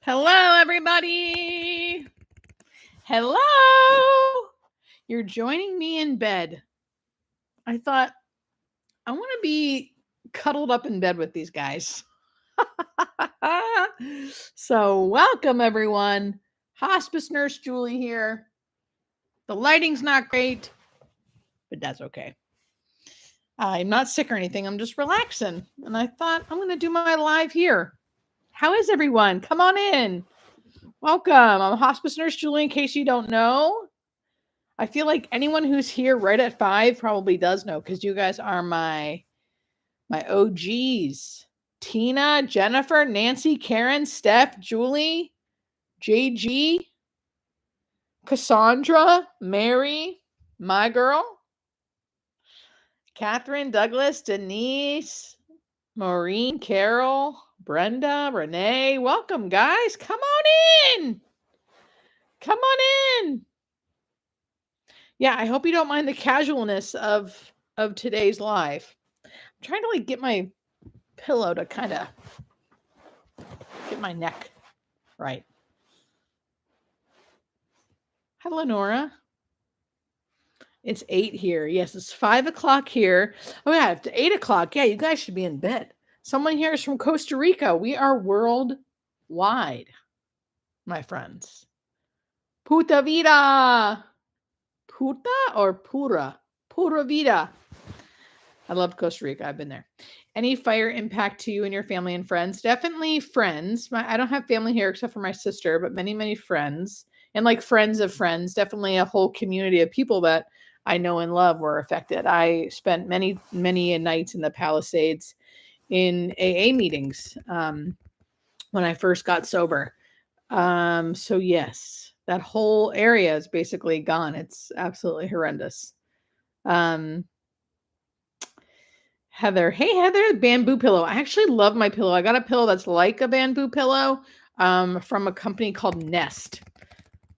Hello, everybody. Hello. You're joining me in bed. I thought, I want to be cuddled up in bed with these guys. So, welcome, everyone. Hospice Nurse Julie here. The lighting's not great, but that's okay. I'm not sick or anything. I'm just relaxing. And I thought, I'm going to do my live here. How is everyone? Come on in. Welcome. I'm Hospice Nurse Julie, in case you don't know. I feel like anyone who's here right at 5 probably does know, because you guys are my OGs. Tina, Jennifer, Nancy, Karen, Steph, Julie, JG, Cassandra, Mary, my girl, Catherine, Douglas, Denise, Maureen, Carol, Brenda, Renee. Welcome, guys. Come on in. Come on in. Yeah, I hope you don't mind the casualness of today's live. I'm trying to get my pillow to kind of get my neck right. Hi, Lenora. It's 8 here. Yes, it's 5 o'clock here. Oh yeah, it's 8 o'clock. Yeah, you guys should be in bed. Someone here is from Costa Rica. We are worldwide, my friends. Puta vida. Puta or pura? Pura vida. I love Costa Rica. I've been there. Any fire impact to you and your family and friends? Definitely friends. I don't have family here except for my sister, but many, many friends. And friends of friends. Definitely a whole community of people that I know and love were affected. I spent many, many nights in the Palisades in AA meetings when I first got sober. So yes, that whole area is basically gone. It's absolutely horrendous. Heather. Hey, Heather, bamboo pillow. I actually love my pillow. I got a pillow that's like a bamboo pillow from a company called Nest.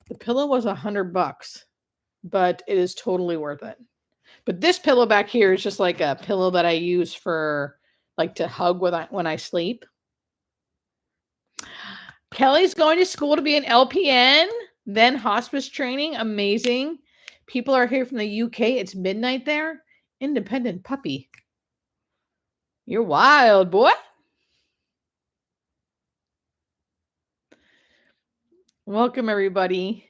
The pillow was $100, but it is totally worth it. But this pillow back here is just like a pillow that I use for to hug when I sleep. Kelly's going to school to be an LPN, then hospice training. Amazing. People are here from the UK. It's midnight there. Independent puppy. You're wild, boy. Welcome, everybody.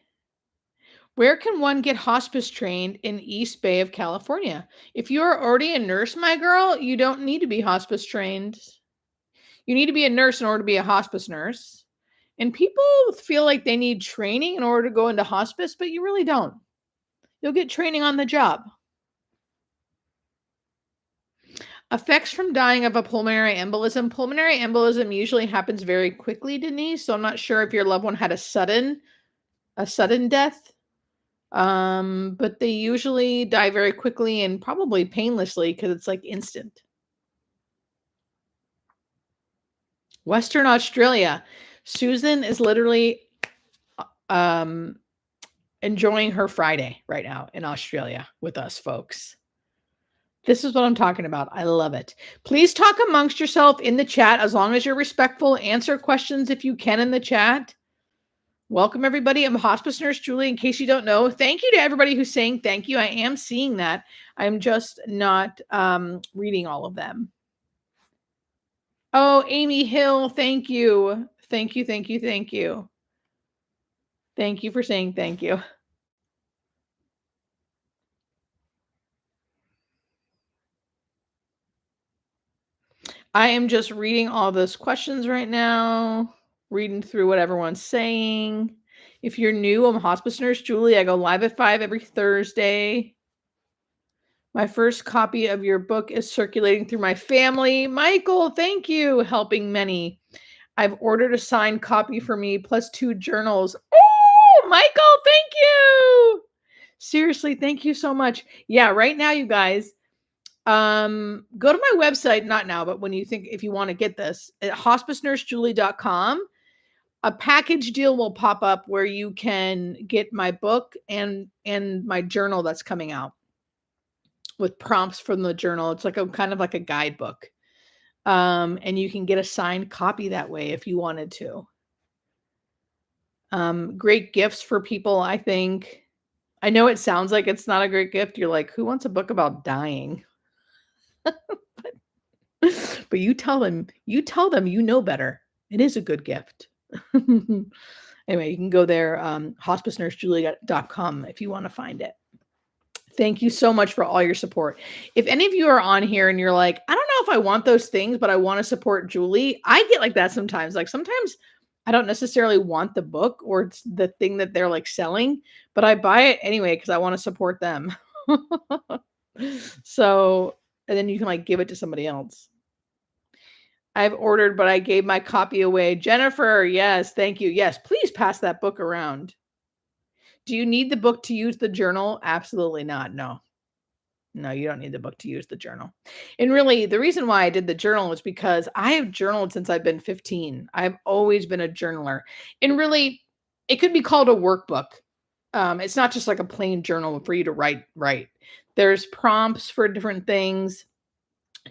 Where can one get hospice trained in East Bay of California? If you're already a nurse, my girl, you don't need to be hospice trained. You need to be a nurse in order to be a hospice nurse. And people feel like they need training in order to go into hospice, but you really don't. You'll get training on the job. Effects from dying of a pulmonary embolism. Pulmonary embolism usually happens very quickly, Denise. So I'm not sure if your loved one had a sudden death. But they usually die very quickly and probably painlessly because it's instant. Western Australia. Susan is literally enjoying her Friday right now in Australia with us, folks. This is what I'm talking about. I love it. Please talk amongst yourself in the chat as long as you're respectful. Answer questions if you can in the chat. Welcome, everybody. I'm Hospice Nurse Julie, in case you don't know. Thank you to everybody who's saying thank you. I am seeing that. I'm just not reading all of them. Oh, Amy Hill, thank you. Thank you, thank you, thank you. Thank you for saying thank you. I am just reading all those questions right now, reading through what everyone's saying. If you're new, I'm Hospice Nurse Julie. I go live at 5 every Thursday. My first copy of your book is circulating through my family. Michael, thank you. Helping many. I've ordered a signed copy for me, plus 2 journals. Oh, Michael, thank you. Seriously, thank you so much. Yeah, right now, you guys, go to my website, not now, but if you want to get this, at hospicenursejulie.com. A package deal will pop up where you can get my book and my journal that's coming out with prompts from the journal. It's kind of like a guidebook. And you can get a signed copy that way if you wanted to. Great gifts for people, I think. I know it sounds like it's not a great gift. You're like, who wants a book about dying? But you tell them you know better. It is a good gift. Anyway, you can go there, hospicenursejulie.com if you want to find it. Thank you so much for all your support. If any of you are on here and you're like, I don't know if I want those things, but I want to support Julie, I get like that sometimes. Like sometimes I don't necessarily want the book or it's the thing that they're like selling, but I buy it anyway because I want to support them. So, and then you can like give it to somebody else. I've ordered, but I gave my copy away. Jennifer, yes, thank you. Yes, please pass that book around. Do you need the book to use the journal? Absolutely not. No. No, you don't need the book to use the journal. And really, the reason why I did the journal was because I have journaled since I've been 15. I've always been a journaler. And really, it could be called a workbook. It's not just like a plain journal for you to write. There's prompts for different things.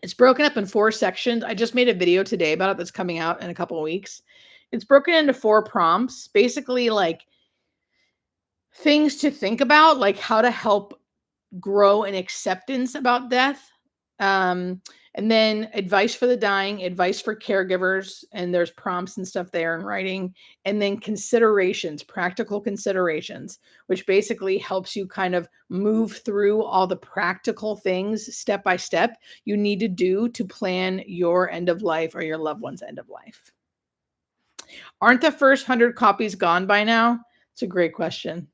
It's broken up in 4 sections. I just made a video today about it that's coming out in a couple of weeks. It's broken into 4 prompts, basically like things to think about, like how to help grow an acceptance about death. And then advice for the dying, advice for caregivers, and there's prompts and stuff there in writing. And then considerations, practical considerations, which basically helps you kind of move through all the practical things step by step you need to do to plan your end of life or your loved one's end of life. Aren't the first 100 copies gone by now? It's a great question.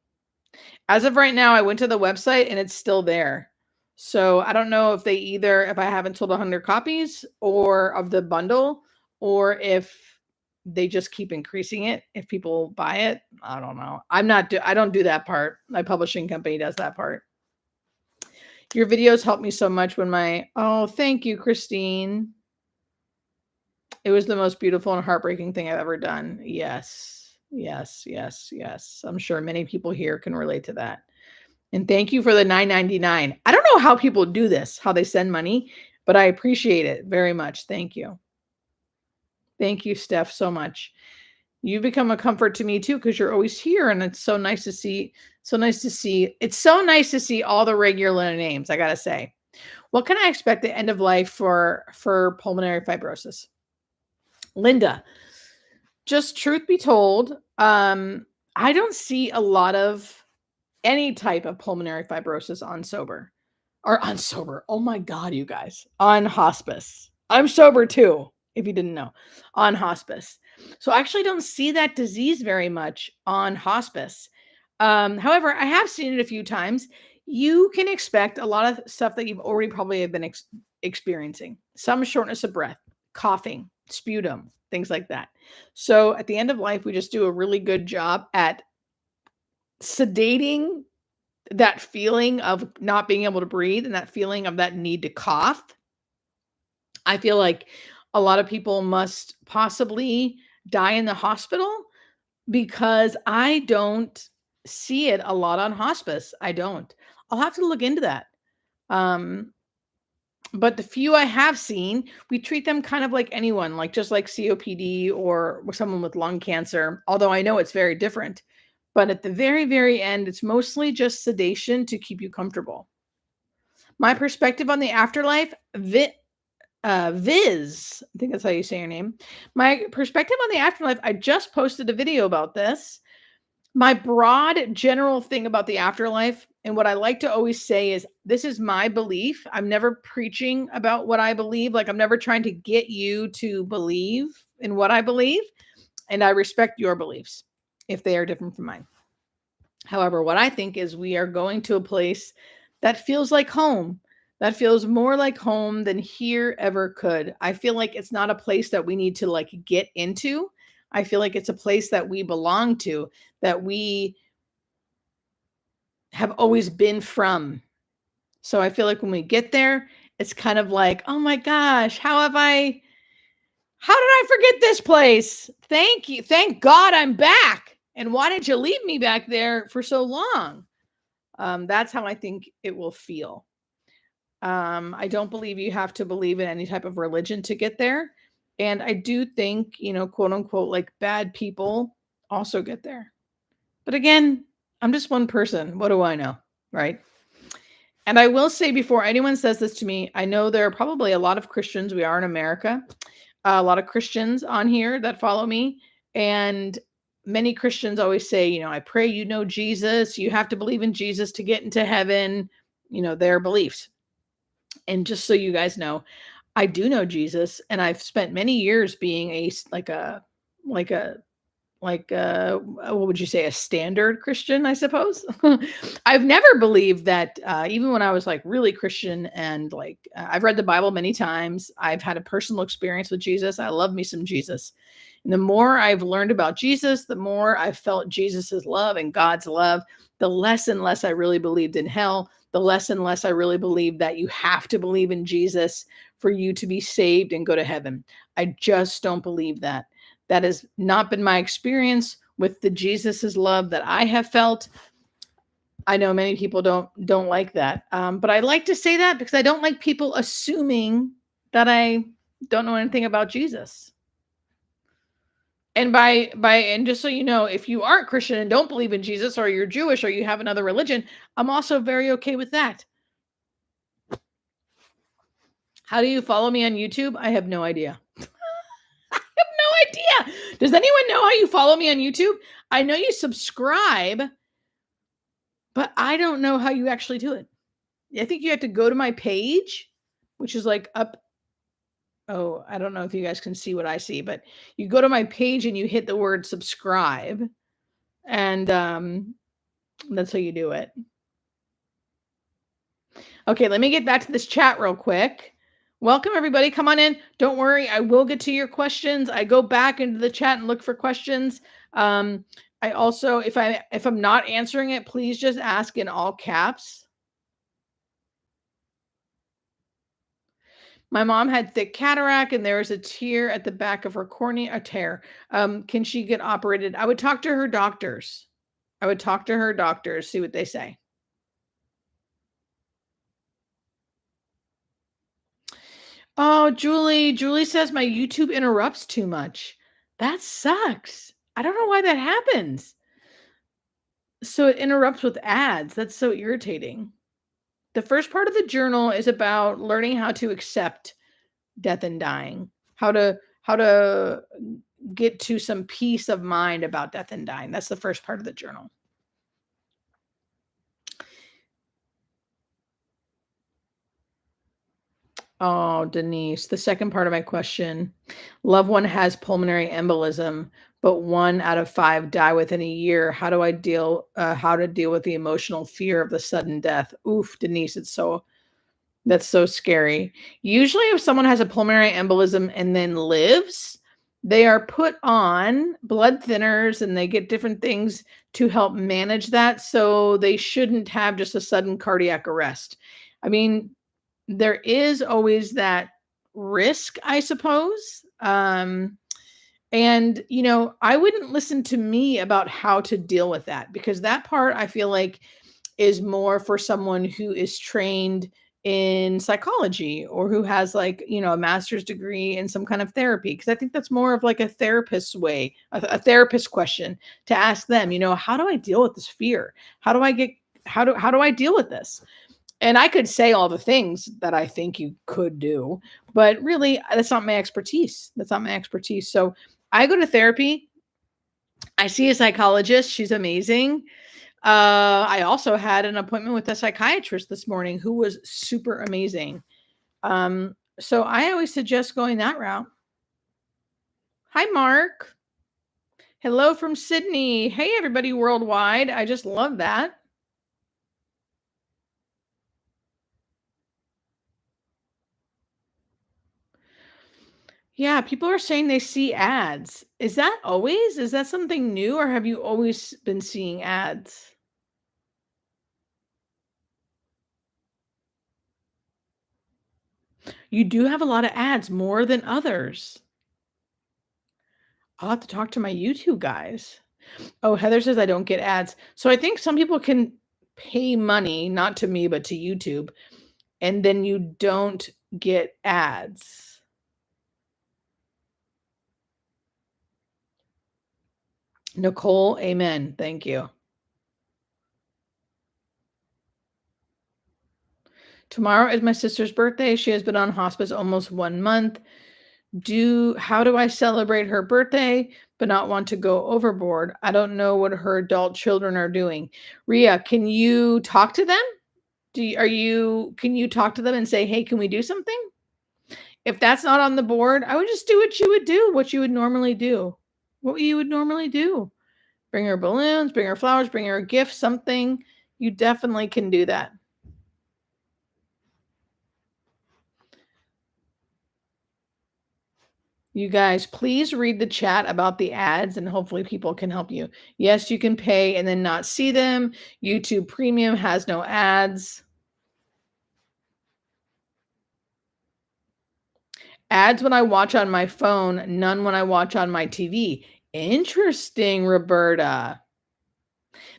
As of right now, I went to the website and it's still there. So I don't know if if I haven't sold 100 copies or of the bundle, or if they just keep increasing it. If people buy it, I don't know. I don't do that part. My publishing company does that part. Your videos help me so much oh, thank you, Christine. It was the most beautiful and heartbreaking thing I've ever done. Yes. Yes, yes, yes. I'm sure many people here can relate to that. And thank you for the $9.99. I don't know how people do this, how they send money, but I appreciate it very much. Thank you. Thank you, Steph, so much. You become a comfort to me too, because you're always here. And it's so nice to see. It's so nice to see all the regular names, I gotta say. What can I expect at end of life for pulmonary fibrosis? Linda, just truth be told, I don't see a lot of any type of pulmonary fibrosis on sober. Oh my God, you guys, on hospice. I'm sober too, if you didn't know, on hospice. So I actually don't see that disease very much on hospice. However, I have seen it a few times. You can expect a lot of stuff that you've already probably have been experiencing. Some shortness of breath, coughing, sputum, things like that. So at the end of life, we just do a really good job at sedating that feeling of not being able to breathe and that feeling of that need to cough. I feel like a lot of people must possibly die in the hospital because I don't see it a lot on hospice. I don't. I'll have to look into that. But the few I have seen, we treat them kind of like anyone, like just like COPD or someone with lung cancer, although I know it's very different. But at the very, very end, it's mostly just sedation to keep you comfortable. My perspective on the afterlife, Viz, I think that's how you say your name. My perspective on the afterlife, I just posted a video about this. My broad general thing about the afterlife, and what I like to always say is, this is my belief. I'm never preaching about what I believe. Like, I'm never trying to get you to believe in what I believe. And I respect your beliefs if they are different from mine. However, what I think is we are going to a place that feels like home, that feels more like home than here ever could. I feel like it's not a place that we need to like get into. I feel like it's a place that we belong to, that we have always been from. So I feel like when we get there, it's kind of like, oh my gosh, how did I forget this place? Thank you. Thank God I'm back. And why did you leave me back there for so long? That's how I think it will feel. I don't believe you have to believe in any type of religion to get there. And I do think, quote unquote, like bad people also get there. But again, I'm just one person. What do I know? Right. And I will say before anyone says this to me, I know there are probably a lot of Christians. We are in America, a lot of Christians on here that follow me. And many Christians always say, I pray you know Jesus. You have to believe in Jesus to get into heaven, their beliefs. And just so you guys know, I do know Jesus, and I've spent many years being like a what would you say, a standard Christian, I suppose. I've never believed that, even when I was like really Christian and I've read the Bible many times. I've had a personal experience with Jesus. I love me some Jesus. And the more I've learned about Jesus, the more I've felt Jesus's love and God's love, the less and less I really believed in hell, the less and less I really believed that you have to believe in Jesus for you to be saved and go to heaven. I just don't believe that. That has not been my experience with the Jesus's love that I have felt. I know many people don't like that, but I like to say that because I don't like people assuming that I don't know anything about Jesus. And and just so you know, if you aren't Christian and don't believe in Jesus, or you're Jewish, or you have another religion, I'm also very okay with that. How do you follow me on YouTube? I have no idea. No idea. Does anyone know how you follow me on YouTube? I know you subscribe, but I don't know how you actually do it. I think you have to go to my page, which is like up. Oh, I don't know if you guys can see what I see, but you go to my page and you hit the word subscribe, and that's how you do it. Okay, let me get back to this chat real quick. Welcome everybody. Come on in. Don't worry, I will get to your questions. I go back into the chat and look for questions. I also, if I'm not answering it, please just ask in all caps. My mom had thick cataract and there was a tear at the back of her cornea, a tear. Can she get operated? I would talk to her doctors. See what they say. Oh, Julie says my YouTube interrupts too much. That sucks. I don't know why that happens. So it interrupts with ads. That's so irritating. The first part of the journal is about learning how to accept death and dying. How to get to some peace of mind about death and dying. That's the first part of the journal. Oh, Denise, the second part of my question. Loved one has pulmonary embolism, but 1 out of 5 die within a year. How to deal with the emotional fear of the sudden death? Oof, Denise, that's so scary. Usually if someone has a pulmonary embolism and then lives, they are put on blood thinners and they get different things to help manage that, so they shouldn't have just a sudden cardiac arrest. I mean, there is always that risk, I suppose. And I wouldn't listen to me about how to deal with that, because that part I feel like is more for someone who is trained in psychology, or who has a master's degree in some kind of therapy, because I think that's more of like a therapist's way, a therapist question to ask them, how do I deal with this fear? How do I deal with this? And I could say all the things that I think you could do, but really that's not my expertise. So I go to therapy. I see a psychologist. She's amazing. I also had an appointment with a psychiatrist this morning who was super amazing. So I always suggest going that route. Hi, Mark. Hello from Sydney. Hey, everybody worldwide. I just love that. Yeah, people are saying they see ads. Is that always? Is that something new, or have you always been seeing ads? You do have a lot of ads, more than others. I'll have to talk to my YouTube guys. Oh, Heather says I don't get ads. So I think some people can pay money, not to me, but to YouTube, and then you don't get ads. Nicole, amen. Thank you. Tomorrow is my sister's birthday. She has been on hospice almost 1 month. Do How do I celebrate her birthday but not want to go overboard? I don't know what her adult children are doing. Ria, can you talk to them? Can you talk to them and say, "Hey, can we do something?" If that's not on the board, I would just do what you would do, what you would normally do. What you would normally do. Bring her balloons, bring her flowers, bring her a gift, something. You definitely can do that. You guys, please read the chat about the ads and hopefully people can help you. Yes, you can pay and then not see them. YouTube Premium has no ads. Ads when I watch on my phone, none when I watch on my TV. Interesting, Roberta.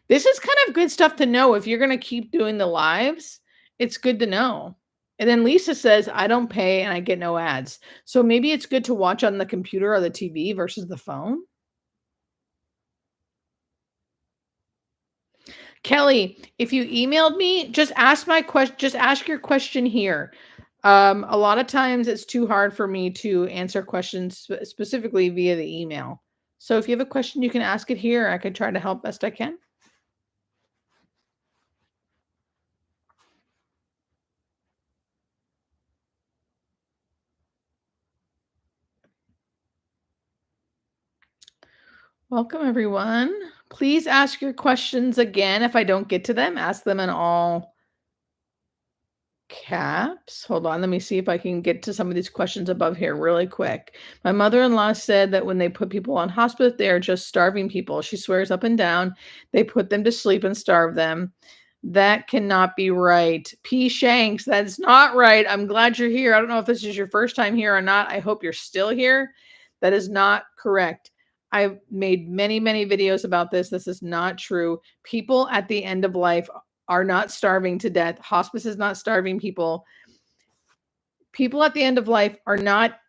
This is kind of good stuff to know if you're going to keep doing the lives. It's good to know. And then Lisa says, I don't pay and I get no ads. So maybe it's good to watch on the computer or the TV versus the phone. Kelly, if you emailed me, just ask your question here. A lot of times it's too hard for me to answer questions specifically via the email. So if you have a question, you can ask it here. I could try to help best I can. Welcome, everyone. Please ask your questions again. If I don't get to them, ask them in all caps. Hold on. Let me see if I can get to some of these questions above here really quick. My mother-in-law said that when they put people on hospice, they are just starving people. She swears up and down they put them to sleep and starve them. That cannot be right. P. Shanks, that's not right. I'm glad you're here. I don't know if this is your first time here or not. I hope you're still here. That is not correct. I've made many, many videos about this. This is not true. People at the end of life are not starving to death. Hospice is not starving people. People at the end of life are not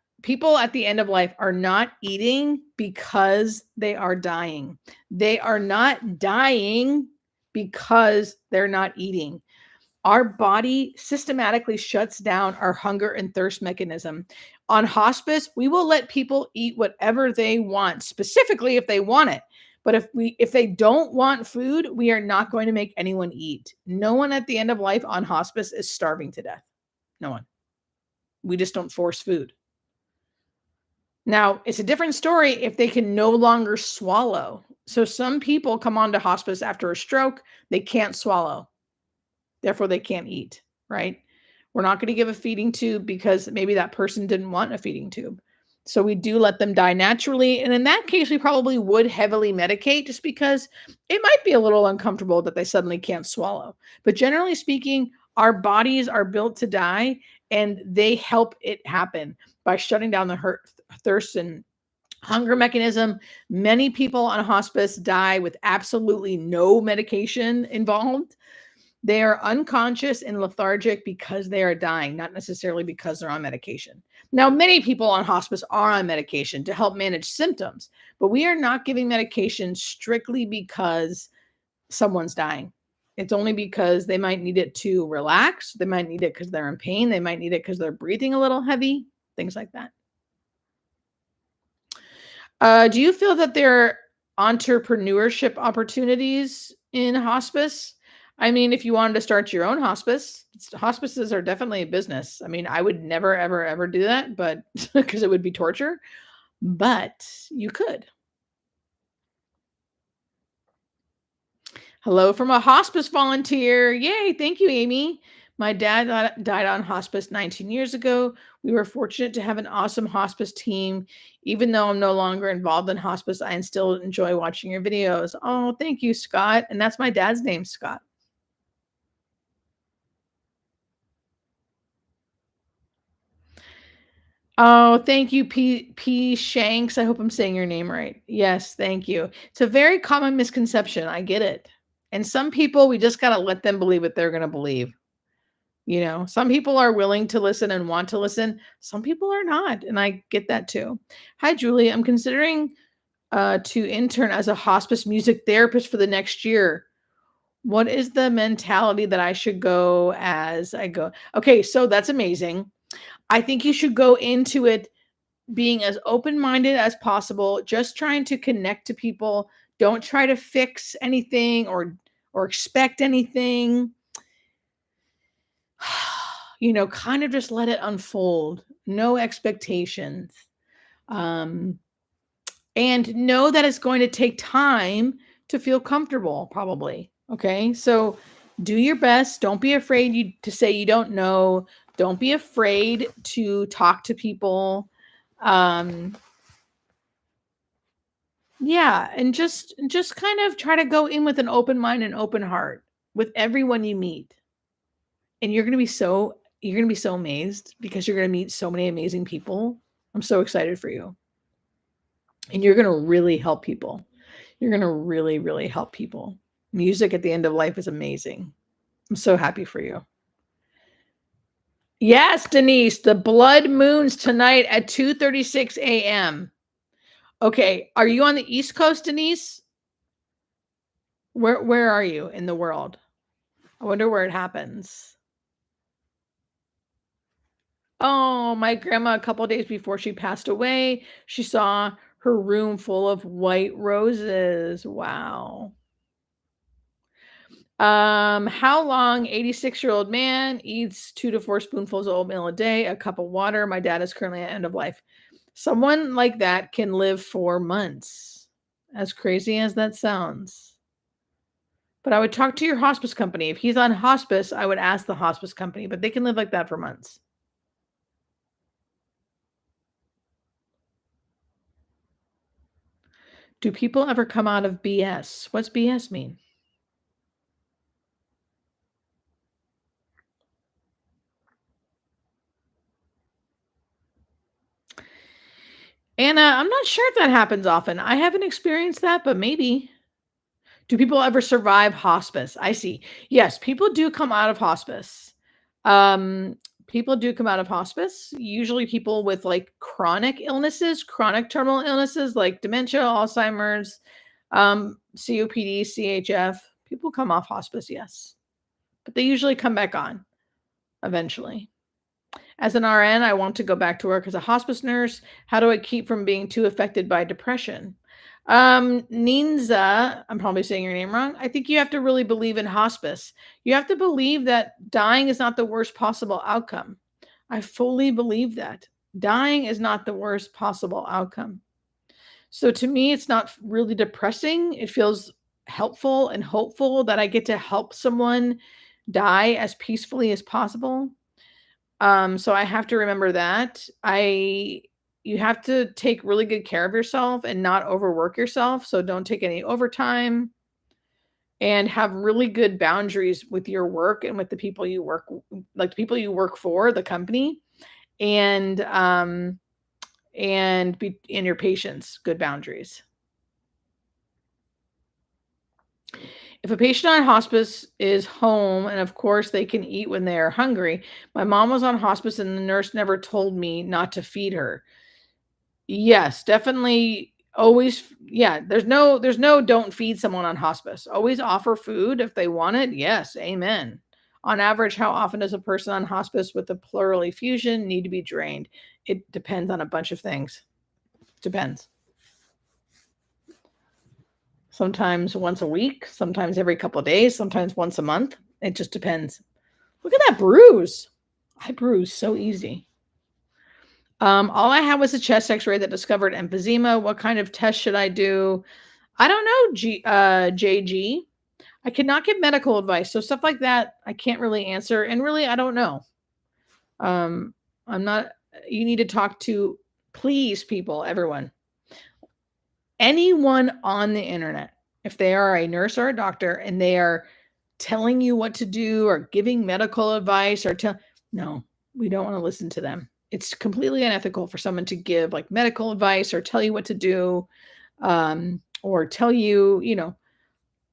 eating because they are dying. They are not dying because they're not eating. Our body systematically shuts down our hunger and thirst mechanism. On hospice, we will let people eat whatever they want, specifically if they want it. But if they don't want food, we are not going to make anyone eat. No one at the end of life on hospice is starving to death. No one. We just don't force food. Now, it's a different story if they can no longer swallow. So some people come onto hospice after a stroke, they can't swallow. Therefore, they can't eat, right? We're not going to give a feeding tube because maybe that person didn't want a feeding tube. So we do let them die naturally. And in that case, we probably would heavily medicate just because it might be a little uncomfortable that they suddenly can't swallow. But generally speaking, our bodies are built to die and they help it happen by shutting down the thirst and hunger mechanism. Many people on hospice die with absolutely no medication involved. They are unconscious and lethargic because they are dying, not necessarily because they're on medication. Now, many people on hospice are on medication to help manage symptoms, but we are not giving medication strictly because someone's dying. It's only because they might need it to relax. They might need it because they're in pain. They might need it because they're breathing a little heavy, things like that. Do you feel that there are entrepreneurship opportunities in hospice? I mean, if you wanted to start your own hospice, hospices are definitely a business. I mean, I would never, ever, ever do that, but because it would be torture, but you could. Hello from a hospice volunteer. Yay. Thank you, Amy. My dad died on hospice 19 years ago. We were fortunate to have an awesome hospice team. Even though I'm no longer involved in hospice, I still enjoy watching your videos. Oh, thank you, Scott. And that's my dad's name, Scott. Oh, thank you, P. Shanks. I hope I'm saying your name right. Yes, thank you. It's a very common misconception. I get it. And some people, we just got to let them believe what they're going to believe. You know, some people are willing to listen and want to listen. Some people are not. And I get that too. Hi, Julie. I'm considering to intern as a hospice music therapist for the next year. What is the mentality that I should go as I go? Okay, so that's amazing. I think you should go into it being as open-minded as possible, just trying to connect to people. Don't try to fix anything or expect anything. Kind of just let it unfold. No expectations. Um, and know that it's going to take time to feel comfortable, probably. Okay. So do your best. Don't be afraid to say you don't know. Don't be afraid to talk to people. Um, yeah, and just kind of try to go in with an open mind and open heart with everyone you meet. And you're going to be so amazed because you're going to meet so many amazing people. I'm so excited for you. And you're going to really help people. You're going to really really help people. Music at the end of life is amazing. I'm so happy for you. Yes, Denise, the blood moons tonight at 2:36 a.m. Okay, are you on the East Coast, Denise? Where are you in the world? I wonder where it happens. Oh, my grandma, a couple days before she passed away, she saw her room full of white roses. Wow. How long 86-year-old man eats 2 to 4 spoonfuls of oatmeal a day, a cup of water. My dad is currently at end of life. Someone like that can live 4 months. As crazy as that sounds. But I would talk to your hospice company. If he's on hospice, I would ask the hospice company, but they can live like that for months. Do people ever come out of BS? What's BS mean? Anna, I'm not sure if that happens often. I haven't experienced that, but maybe. Do people ever survive hospice? I see. Yes, people do come out of hospice. Um, People do come out of hospice. Usually people with like chronic illnesses, chronic terminal illnesses like dementia, Alzheimer's, COPD, CHF. People come off hospice, yes. But they usually come back on eventually. As an RN, I want to go back to work as a hospice nurse. How do I keep from being too affected by depression? Ninza, I'm probably saying your name wrong. I think you have to really believe in hospice. You have to believe that dying is not the worst possible outcome. I fully believe that. Dying is not the worst possible outcome. So to me, it's not really depressing. It feels helpful and hopeful that I get to help someone die as peacefully as possible. So I have to remember that. You have to take really good care of yourself and not overwork yourself. So don't take any overtime and have really good boundaries with your work and with the people you work like the people you work for, the company, and be in your patients, good boundaries. If a patient on hospice is home and of course they can eat when they are hungry, my mom was on hospice and the nurse never told me not to feed her. Yes, definitely always yeah, there's no don't feed someone on hospice. Always offer food if they want it. Yes, amen. On average, how often does a person on hospice with a pleural effusion need to be drained? It depends on a bunch of things. Depends. Sometimes once a week, sometimes every couple of days, sometimes once a month. It just depends. Look at that bruise. I bruise so easy. All I had was a chest X-ray that discovered emphysema. What kind of test should I do? I don't know, JG. I cannot give medical advice, so stuff like that I can't really answer, and really I don't know. Um, I'm not. You need to talk to, please, people, everyone, anyone on the internet. If they are a nurse or a doctor and they are telling you what to do or giving medical advice or tell, no, we don't want to listen to them. It's completely unethical for someone to give like medical advice or tell you what to do, or tell you,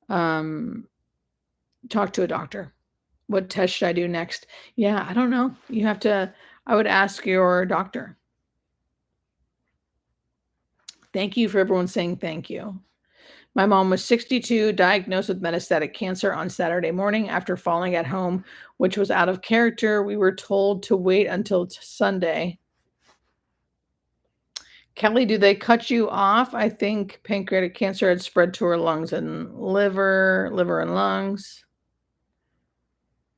um, talk to a doctor. What test should I do next? Yeah, I don't know. I would ask your doctor. Thank you for everyone saying thank you. My mom was 62, diagnosed with metastatic cancer on Saturday morning after falling at home, which was out of character. We were told to wait until Sunday. Kelly, do they cut you off? I think pancreatic cancer had spread to her lungs and liver and lungs.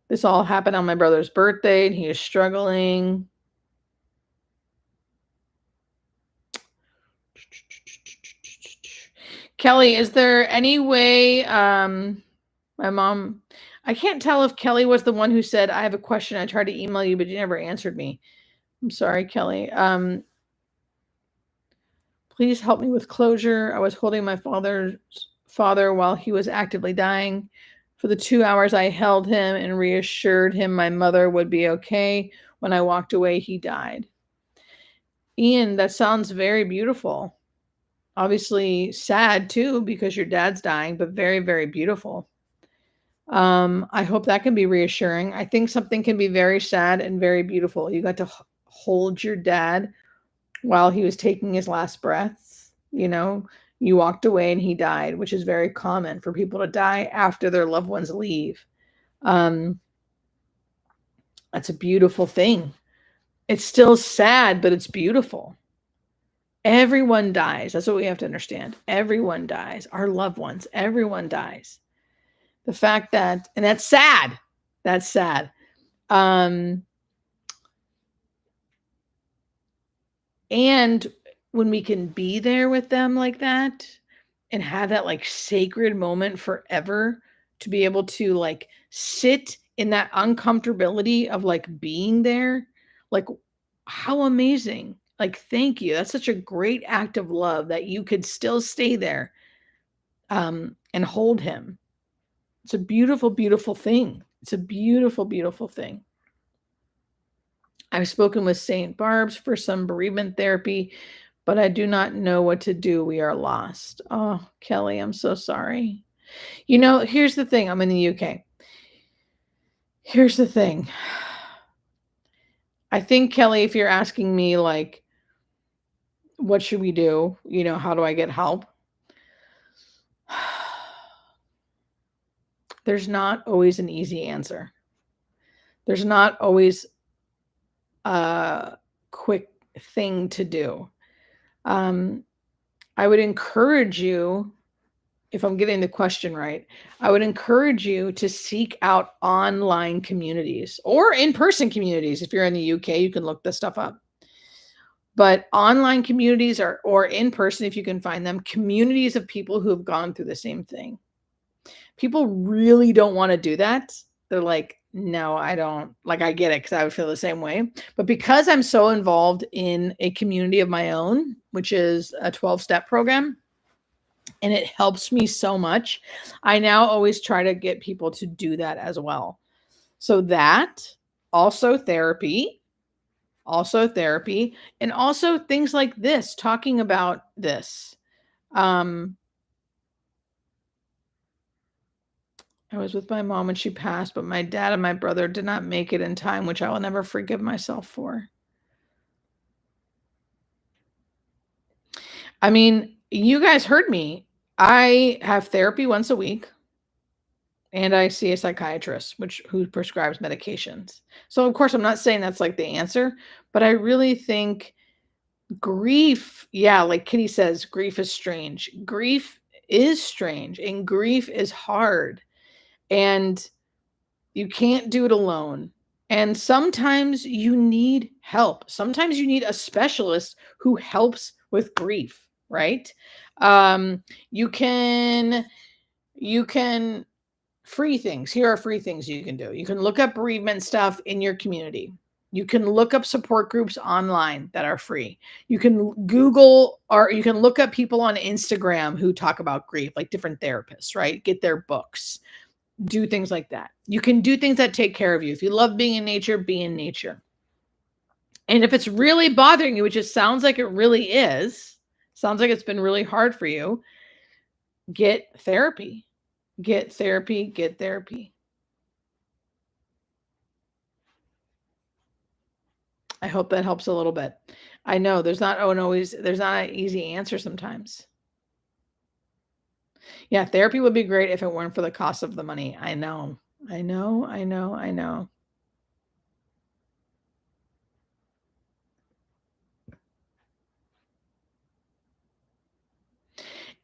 This all happened on my brother's birthday, and he is struggling. Kelly, is there any way, my mom, I can't tell if Kelly was the one who said, I have a question. I tried to email you, but you never answered me. I'm sorry, Kelly. Please help me with closure. I was holding my father while he was actively dying. For the 2 hours I held him and reassured him my mother would be okay. When I walked away, he died. Ian, that sounds very beautiful. Obviously sad too, because your dad's dying, but very, very beautiful. I hope that can be reassuring. I think something can be very sad and very beautiful. You got to hold your dad while he was taking his last breaths. You know, you walked away and he died, which is very common for people to die after their loved ones leave. That's a beautiful thing. It's still sad, but it's beautiful. Everyone dies. That's what we have to understand. Everyone dies. Our loved ones, everyone dies. The fact that, and that's sad. That's sad. And when we can be there with them like that and have that like sacred moment forever, to be able to like sit in that uncomfortability of like being there, like how amazing. Like, thank you. That's such a great act of love that you could still stay there and hold him. It's a beautiful, beautiful thing. It's a beautiful, beautiful thing. I've spoken with St. Barb's for some bereavement therapy, but I do not know what to do. We are lost. Oh, Kelly, I'm so sorry. You know, here's the thing. I'm in the UK. Here's the thing. I think, Kelly, if you're asking me, like, what should we do? You know, how do I get help? There's not always an easy answer. There's not always a quick thing to do. I would encourage you, if I'm getting the question right, I would encourage you to seek out online communities or in-person communities. If you're in the UK, you can look this stuff up. But online communities or in person, if you can find them, communities of people who have gone through the same thing. People really don't want to do that. They're like, no, I don't. Like, I get it because I would feel the same way. But because I'm so involved in a community of my own, which is a 12-step program, and it helps me so much, I now always try to get people to do that as well. So that, also therapy, and also things like this, talking about this. I was with my mom when she passed, but my dad and my brother did not make it in time, which I will never forgive myself for. I mean, you guys heard me. I have therapy once a week and I see a psychiatrist who prescribes medications. So of course I'm not saying that's like the answer, but I really think grief, yeah, like Kitty says, grief is strange. Grief is strange and grief is hard. And you can't do it alone. And sometimes you need help. Sometimes you need a specialist who helps with grief, right? You can free things. Here are free things you can do. You can look up bereavement stuff in your community. You can look up support groups online that are free. You can Google or you can look up people on Instagram who talk about grief, like different therapists, right? Get their books. Do things like that. You can do things that take care of you. If you love being in nature, be in nature. And if it's really bothering you, which it sounds like it really is, sounds like it's been really hard for you, get therapy. Get therapy, get therapy. I hope that helps a little bit. I know there's not an easy answer sometimes. Yeah, therapy would be great if it weren't for the cost of the money. I know. I know, I know, I know.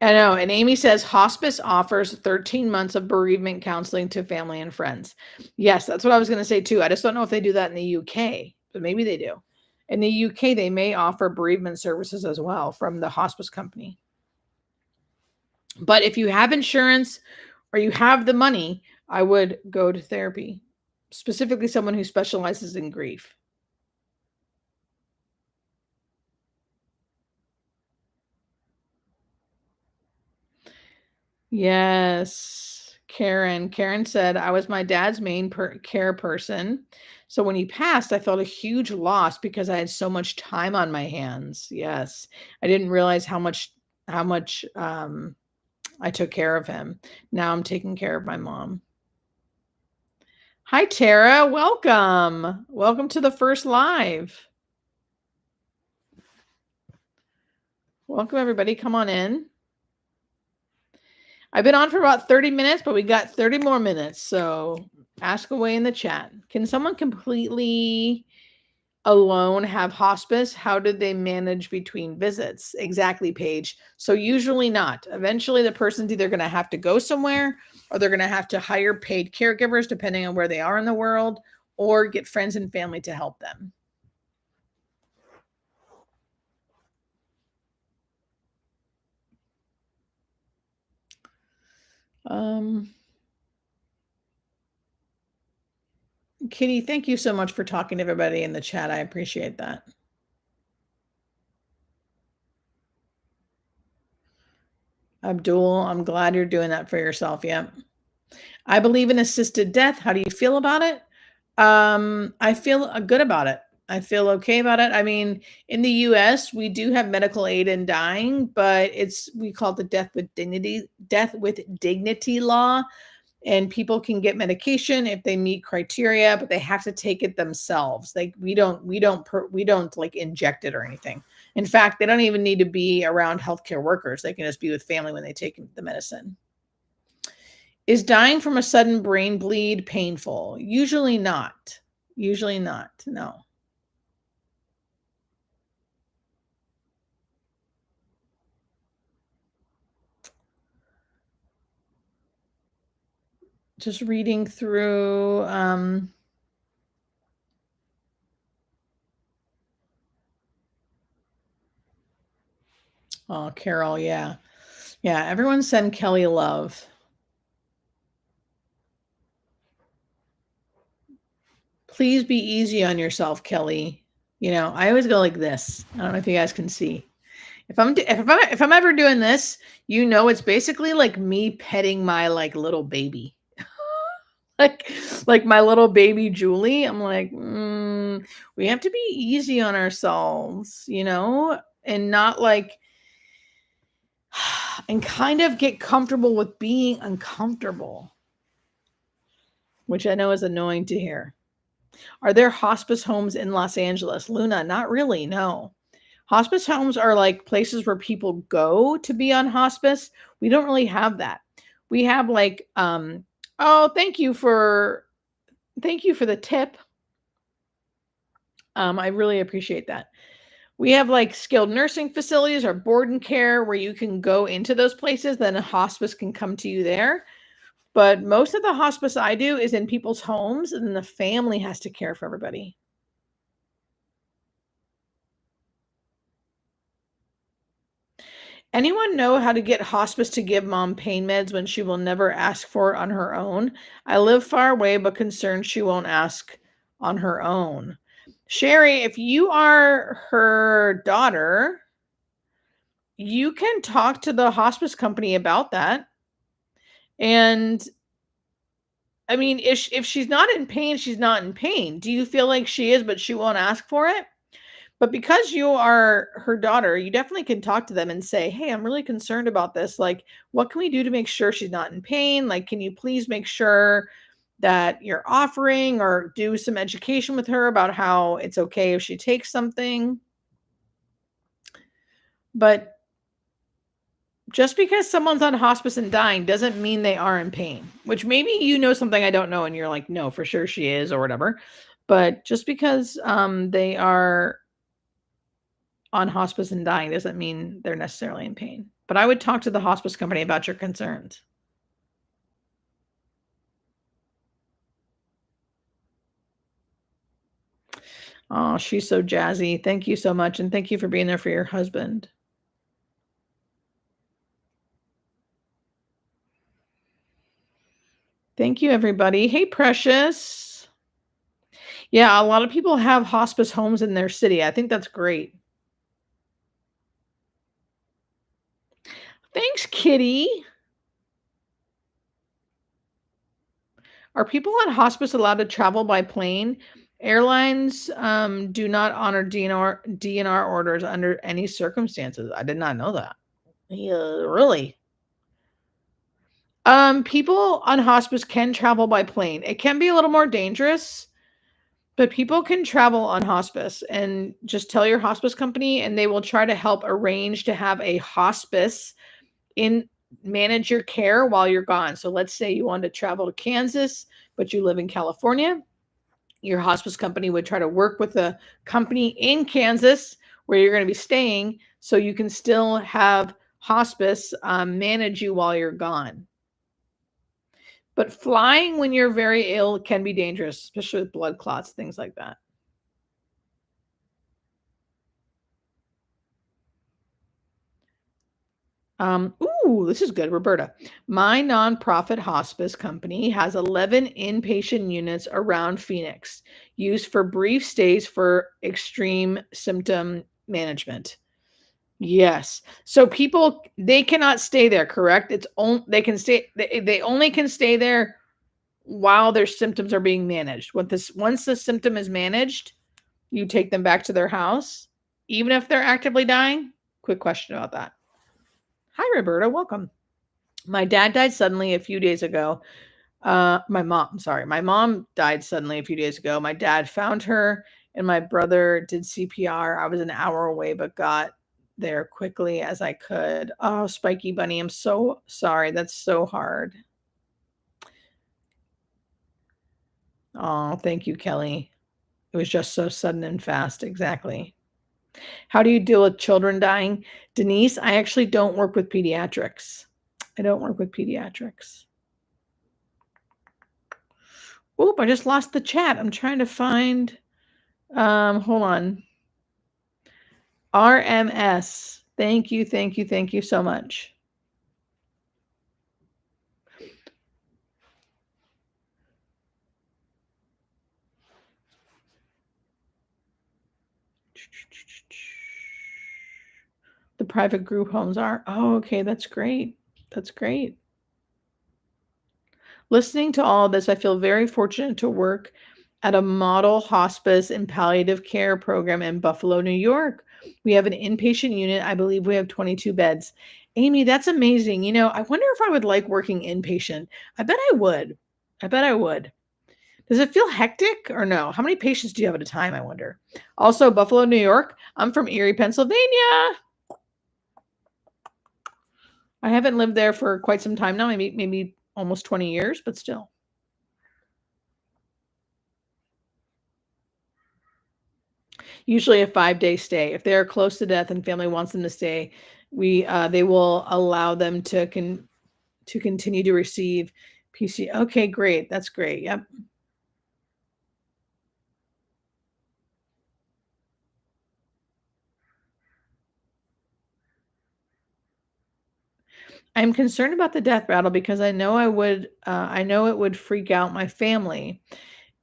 I know, and Amy says hospice offers 13 months of bereavement counseling to family and friends. Yes, that's what I was gonna say too. I just don't know if they do that in the UK, but maybe they do. In the UK, they may offer bereavement services as well from the hospice company. But if you have insurance or you have the money, I would go to therapy, specifically someone who specializes in grief. Yes. Karen. Karen said, I was my dad's main care person. So when he passed, I felt a huge loss because I had so much time on my hands. Yes. I didn't realize how much I took care of him. Now I'm taking care of my mom. Hi, Tara. Welcome. Welcome to the first live. Welcome, everybody. Come on in. I've been on for about 30 minutes, but we got 30 more minutes. So ask away in the chat. Can someone completely alone have hospice? How did they manage between visits? Exactly, Paige. So usually not. Eventually, the person's either going to have to go somewhere or they're going to have to hire paid caregivers, depending on where they are in the world, or get friends and family to help them. Um, Kitty, thank you so much for talking to everybody in the chat. I appreciate that. Abdul, I'm glad you're doing that for yourself. Yeah. I believe in assisted death. How do you feel about it? I feel good about it. I feel okay about it. I mean, in the US, we do have medical aid in dying, but we call it the death with dignity law. And people can get medication if they meet criteria, but they have to take it themselves. Like we don't like inject it or anything. In fact, they don't even need to be around healthcare workers. They can just be with family when they take the medicine. Is dying from a sudden brain bleed painful? Usually not. Usually not. No. Just reading through oh, Carol, yeah. Yeah, everyone send Kelly love. Please be easy on yourself, Kelly. You know, I always go like this. I don't know if you guys can see. If I'm ever doing this, you know, it's basically like me petting my like little baby, like like my little baby Julie. I'm like, we have to be easy on ourselves, you know, and not like, and kind of get comfortable with being uncomfortable, which I know is annoying to hear. Are there hospice homes in Los Angeles? Luna, not really. No. Hospice homes are like places where people go to be on hospice. We don't really have that. We have like oh, thank you for the tip. I really appreciate that. We have like skilled nursing facilities or board and care where you can go into those places, then a hospice can come to you there. But most of the hospice I do is in people's homes, and then the family has to care for everybody. Anyone know how to get hospice to give mom pain meds when she will never ask for it on her own? I live far away, but concerned she won't ask on her own. Sherry, if you are her daughter, you can talk to the hospice company about that. And I mean, if she's not in pain, she's not in pain. Do you feel like she is, but she won't ask for it? But because you are her daughter, you definitely can talk to them and say, "Hey, I'm really concerned about this. Like, what can we do to make sure she's not in pain? Like, can you please make sure that you're offering or do some education with her about how it's okay if she takes something?" But Just because someone's on hospice and dying doesn't mean they are in pain, which maybe you know something I don't know and you're like, no, for sure she is or whatever. But just because they are on hospice and dying doesn't mean they're necessarily in pain. But I would talk to the hospice company about your concerns. Oh, she's so jazzy. Thank you so much. And thank you for being there for your husband. Thank you, everybody. Hey, Precious. Yeah, a lot of people have hospice homes in their city. I think that's great. Thanks, Kitty. Are people on hospice allowed to travel by plane? Airlines do not honor DNR orders under any circumstances. I did not know that. Yeah, really? People on hospice can travel by plane. It can be a little more dangerous, but people can travel on hospice and just tell your hospice company and they will try to help arrange to have a hospice in manage your care while you're gone. So let's say you want to travel to Kansas, but you live in California. Your hospice company would try to work with a company in Kansas where you're going to be staying so you can still have hospice manage you while you're gone. But flying when you're very ill can be dangerous, especially with blood clots, things like that. This is good, Roberta. My nonprofit hospice company has 11 inpatient units around Phoenix, used for brief stays for extreme symptom management. Yes. So people they cannot stay there, correct? It's on they can stay they only can stay there while their symptoms are being managed. Once the symptom is managed, you take them back to their house, even if they're actively dying? Quick question about that. Hi, Roberta. Welcome. My dad died suddenly a few days ago. My mom died suddenly a few days ago. My dad found her and my brother did CPR. I was an hour away, but got there quickly as I could. Oh, Spiky Bunny, I'm so sorry. That's so hard. Oh, thank you, Kelly. It was just so sudden and fast. Exactly. How do you deal with children dying? Denise, I actually don't work with pediatrics. I don't work with pediatrics. Oop, I just lost the chat. I'm trying to find hold on. RMS. Thank you, thank you, thank you so much. The private group homes are. Oh, okay, that's great. That's great. Listening to all of this, I feel very fortunate to work at a model hospice and palliative care program in Buffalo, New York. We have an inpatient unit. I believe we have 22 beds. Amy, that's amazing. I wonder if I would like working inpatient. I bet I would. I bet I would. Does it feel hectic or no? How many patients do you have at a time, I wonder? Also, Buffalo, New York. I'm from Erie, Pennsylvania. I haven't lived there for quite some time now, maybe almost 20 years, but still. Usually a 5-day stay. If they're close to death and family wants them to stay, they will allow them to continue to receive PC. Okay, great. That's great. Yep. I'm concerned about the death rattle because I know it would freak out my family.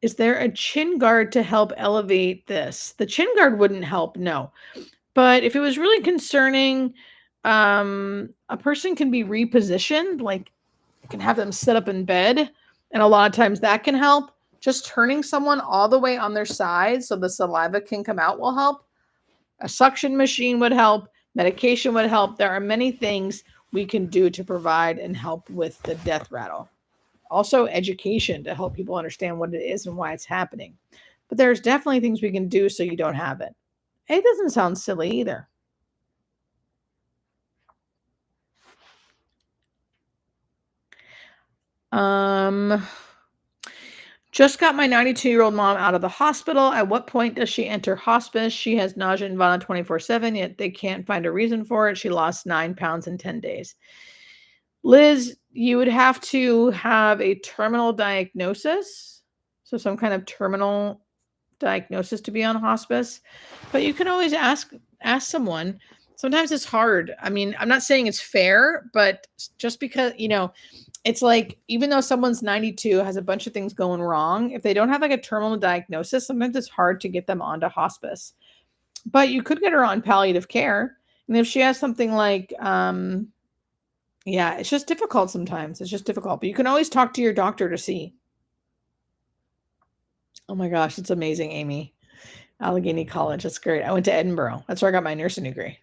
Is there a chin guard to help elevate this? The chin guard wouldn't help, no. But if it was really concerning, a person can be repositioned, like you can have them sit up in bed, and a lot of times that can help. Just turning someone all the way on their side so the saliva can come out will help. A suction machine would help. Medication would help. There are many things we can do to provide and help with the death rattle. Also, education to help people understand what it is and why it's happening. But there's definitely things we can do so you don't have it. It doesn't sound silly either. Um, just got my 92-year-old mom out of the hospital. At what point does she enter hospice? She has nausea and vomit 24/7, yet they can't find a reason for it. She lost 9 pounds in 10 days. Liz, you would have to have a terminal diagnosis, so some kind of terminal diagnosis to be on hospice, but you can always ask someone. Sometimes it's hard. I mean, I'm not saying it's fair, but just because, it's like even though someone's 92, has a bunch of things going wrong, if they don't have like a terminal diagnosis, sometimes it's hard to get them onto hospice. But you could get her on palliative care. And if she has something like yeah, it's just difficult sometimes. It's just difficult. But you can always talk to your doctor to see. Oh my gosh, it's amazing, Amy. Allegheny College. That's great. I went to Edinburgh. That's where I got my nursing degree.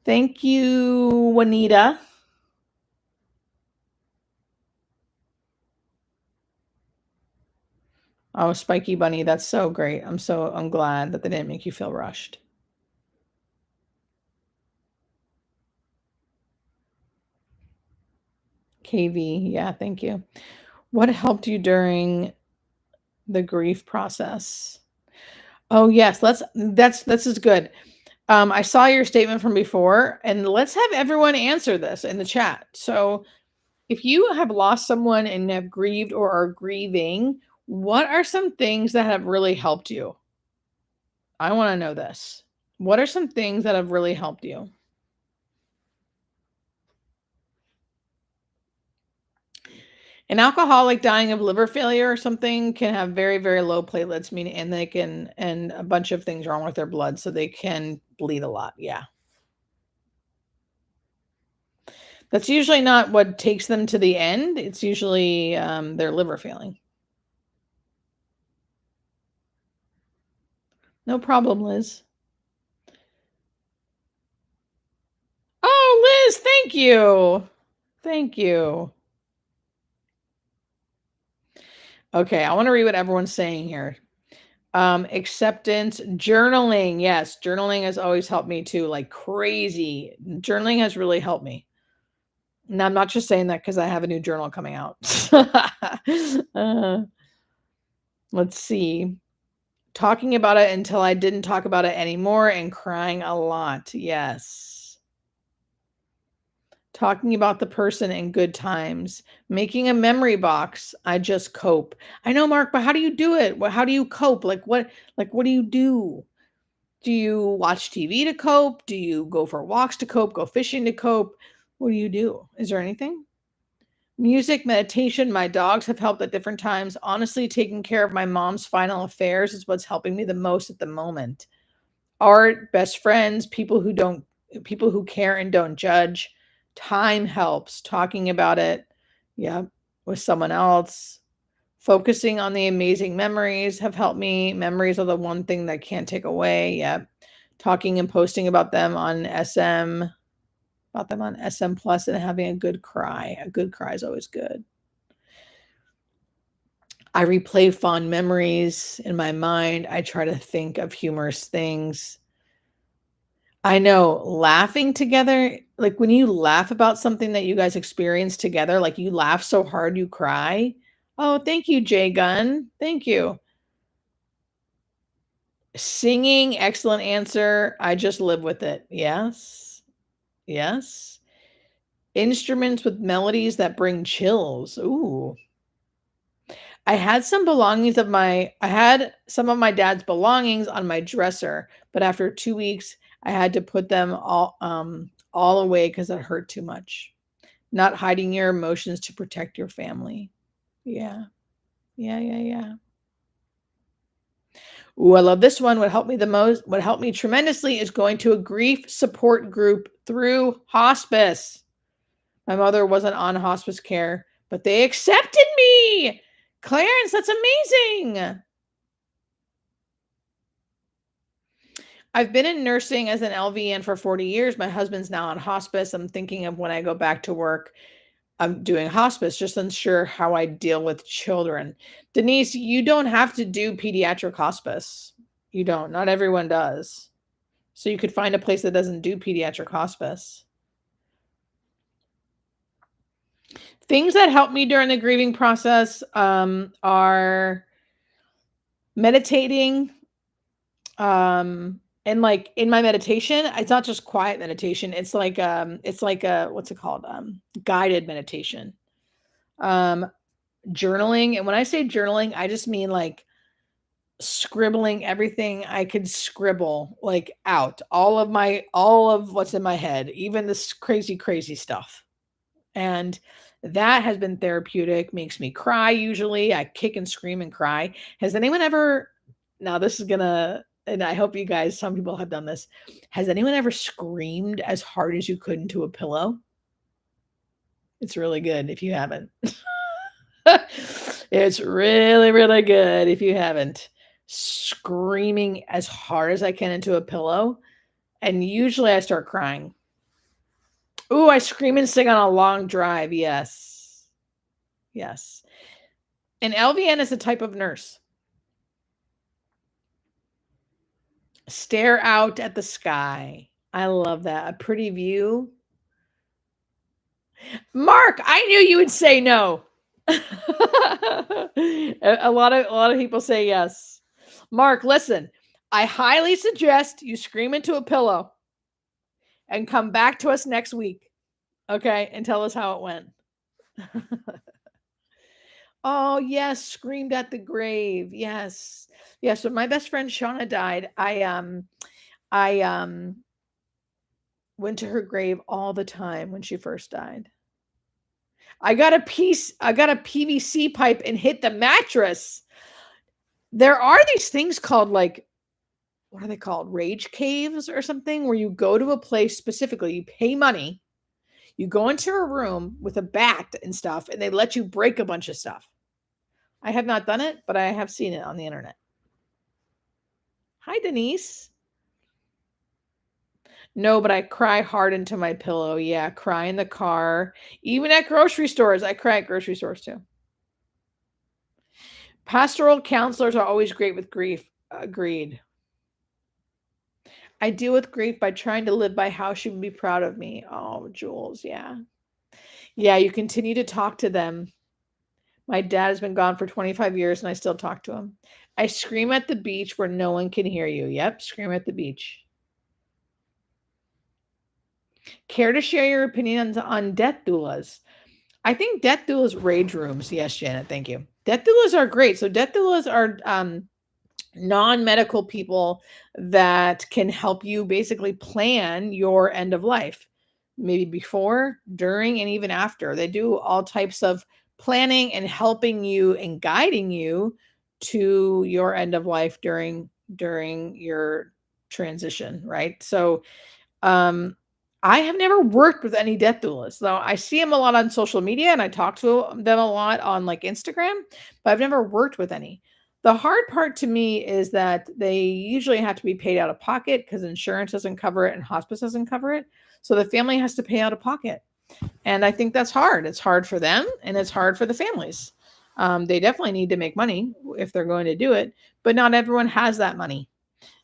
Thank you, Juanita. Oh, Spiky Bunny. That's so great. I'm glad that they didn't make you feel rushed. KV. Yeah, thank you. What helped you during the grief process? Oh, yes. This is good. I saw your statement from before, and let's have everyone answer this in the chat. So, if you have lost someone and have grieved or are grieving, what are some things that have really helped you? I want to know this. What are some things that have really helped you? An alcoholic dying of liver failure or something can have very, very low platelets, meaning, and they can, and a bunch of things wrong with their blood, so they can bleed a lot. Yeah. That's usually not what takes them to the end. It's usually their liver failing. No problem, Liz. Oh, Liz, thank you. Thank you. Okay, I want to read what everyone's saying here. Acceptance, journaling. Yes, journaling has always helped me too, like crazy. Journaling has really helped me. And I'm not just saying that because I have a new journal coming out. uh, let's see. Talking about it until I didn't talk about it anymore and crying a lot. Yes. Talking about the person in good times. Making a memory box. I just cope. I know, Mark, but how do you do it? How do you cope? What do you do? Do you watch TV to cope? Do you go for walks to cope? Go fishing to cope? What do you do? Is there anything? Music, meditation, my dogs have helped at different times. Honestly, taking care of my mom's final affairs is what's helping me the most at the moment. Art, best friends, people who care and don't judge. Time helps. Talking about it, yeah, with someone else. Focusing on the amazing memories have helped me. Memories are the one thing that can't take away. Yep. Talking and posting about them on SM Plus and having a good cry. A good cry is always good. I replay fond memories in my mind. I try to think of humorous things. I know, laughing together, like when you laugh about something that you guys experience together, like you laugh so hard you cry. Oh, thank you, Jay Gunn. Thank you. Singing, excellent answer. I just live with it. Yes. Yes. Instruments with melodies that bring chills. Ooh. I had some of my dad's belongings on my dresser, but after 2 weeks, I had to put them all away because it hurt too much. Not hiding your emotions to protect your family. Yeah. Yeah, yeah, yeah. Ooh, I love this one. What helped me tremendously is going to a grief support group through hospice. My mother wasn't on hospice care, but they accepted me. Clarence, that's amazing. I've been in nursing as an LVN for 40 years. My husband's now on hospice. I'm thinking of when I go back to work, I'm doing hospice, just unsure how I deal with children. Denise, you don't have to do pediatric hospice. You don't. Not everyone does. So you could find a place that doesn't do pediatric hospice. Things that help me during the grieving process are meditating. And like in my meditation, it's not just quiet meditation. It's like a what's it called? Guided meditation. Um, Journaling. And when I say journaling, I just mean like scribbling everything I could scribble like out. All of what's in my head, even this crazy stuff. And that has been therapeutic, makes me cry usually. I kick and scream and cry. Has anyone ever now this is gonna and I hope you guys, some people have done this. Has anyone ever screamed as hard as you could into a pillow? It's really good if you haven't. It's really good if you haven't. Screaming as hard as I can into a pillow, and usually I start crying. Ooh, I scream and sing on a long drive. Yes. Yes. An LVN is a type of nurse. Stare out at the sky. I love that. A pretty view. Mark, I knew you would say no. a lot of people say yes. Mark, listen. I highly suggest you scream into a pillow and come back to us next week. Okay? And tell us how it went. Oh, yes, screamed at the grave. Yes. Yes, when my best friend Shauna died, I went to her grave all the time when she first died. I got a PVC pipe and hit the mattress. There are these things called like what are they called? Rage caves or something where you go to a place specifically, you pay money, you go into a room with a bat and stuff, and they let you break a bunch of stuff. I have not done it, but I have seen it on the internet. Hi, Denise. No, but I cry hard into my pillow. Yeah, cry in the car. Even at grocery stores. I cry at grocery stores too. Pastoral counselors are always great with grief. Agreed. I deal with grief by trying to live by how she would be proud of me. Oh, Jules, yeah. Yeah, you continue to talk to them. My dad has been gone for 25 years and I still talk to him. I scream at the beach where no one can hear you. Yep, scream at the beach. Care to share your opinions on death doulas? I think death doulas rage rooms. Yes, Janet, thank you. Death doulas are great. So death doulas are non-medical people that can help you basically plan your end of life, maybe before, during, and even after. They do all types of planning and helping you and guiding you to your end of life during your transition, right? So um I have never worked with any death doulas. Though I see them a lot on social media and I talk to them a lot on like Instagram, but I've never worked with any. The hard part to me is that they usually have to be paid out of pocket because insurance doesn't cover it and hospice doesn't cover it. So the family has to pay out of pocket. And I think that's hard. It's hard for them and it's hard for the families. They definitely need to make money if they're going to do it, but not everyone has that money.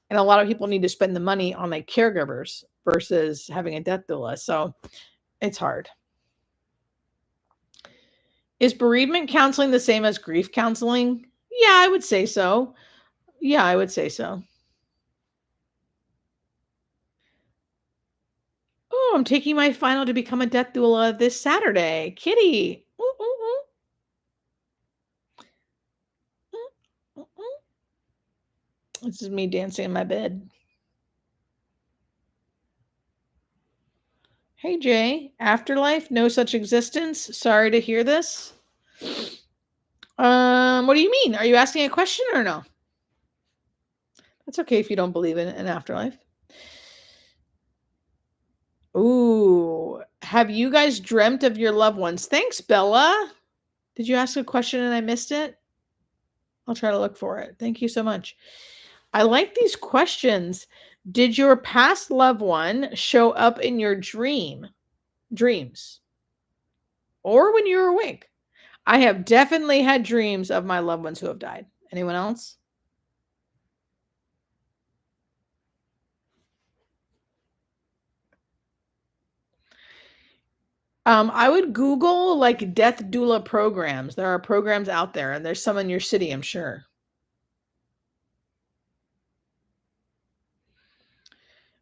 And a lot of people need to spend the money on like caregivers versus having a death doula. So it's hard. Is bereavement counseling the same as grief counseling? Yeah, I would say so. Yeah, I would say so. Oh, I'm taking my final to become a death doula this Saturday. Kitty. Ooh, ooh, ooh. Ooh, ooh, ooh. This is me dancing in my bed. Hey, Jay. Afterlife? No such existence? Sorry to hear this. What do you mean? Are you asking a question or no? That's okay if you don't believe in an afterlife. Ooh, have you guys dreamt of your loved ones? Thanks, Bella. Did you ask a question and I missed it? I'll try to look for it. Thank you so much. I like these questions. Did your past loved one show up in your dreams, or when you were awake? I have definitely had dreams of my loved ones who have died. Anyone else? I would Google like death doula programs. There are programs out there, and there's some in your city, I'm sure.